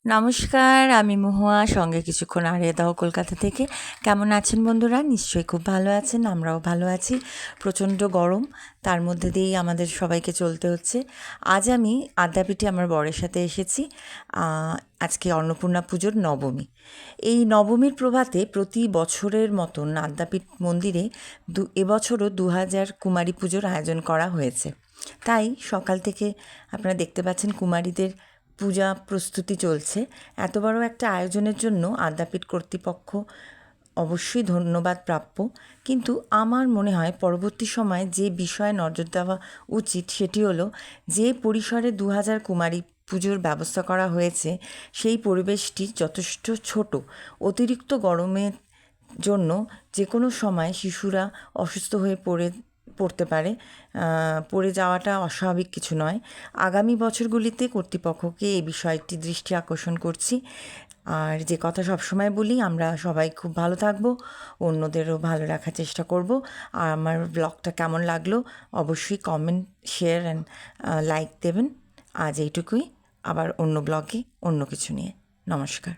নমস্কার, আমি মহুয়া, সঙ্গে কিছুক্ষণ আড়িয়ে দাও কলকাতা থেকে। কেমন আছেন বন্ধুরা? নিশ্চয়ই খুব ভালো আছেন, আমরাও ভালো আছি। প্রচণ্ড গরম, তার মধ্যে দিয়েই আমাদের সবাইকে চলতে হচ্ছে। আজ আমি আদ্যাপীঠে আমার বরের সাথে এসেছি। আজকে অন্নপূর্ণা পুজোর নবমী। এই নবমীর প্রভাতে প্রতি বছরের মতন আদ্যাপীঠ মন্দিরে এবছরও 2000 কুমারী পুজোর আয়োজন করা হয়েছে। তাই সকাল থেকে আপনারা দেখতে পাচ্ছেন কুমারীদের পূজা প্রস্তুতি চলছে। এত বড় একটা আয়োজনের জন্য আদ্যাপীঠ কর্তৃপক্ষ অবশ্যই ধন্যবাদ প্রাপ্য। কিন্তু আমার মনে হয় পরবর্তী সময়ে যে বিষয়ে নজর দেওয়া উচিত সেটি হলো, যে পরিসরে 2000 কুমারী পুজোর ব্যবস্থা করা হয়েছে সেই পরিবেশটি যথেষ্ট ছোট। অতিরিক্ত গরমের জন্য যে কোনো সময় শিশুরা অসুস্থ হয়ে পড়তে পারে। পড়ে যাওয়াটা অস্বাভাবিক কিছু নয়। আগামী বছরগুলিতে কর্তৃপক্ষকে এই বিষয়টি দৃষ্টি আকর্ষণ করছি। আর যে কথা সবসময় বলি, আমরা সবাই খুব ভালো থাকবো, অন্যদেরও ভালো রাখার চেষ্টা করব। আর আমার ব্লগটা কেমন লাগলো অবশ্যই কমেন্ট, শেয়ার অ্যান্ড লাইক দেবেন। আজ এইটুকুই, আবার অন্য ব্লগে অন্য কিছু নিয়ে। নমস্কার।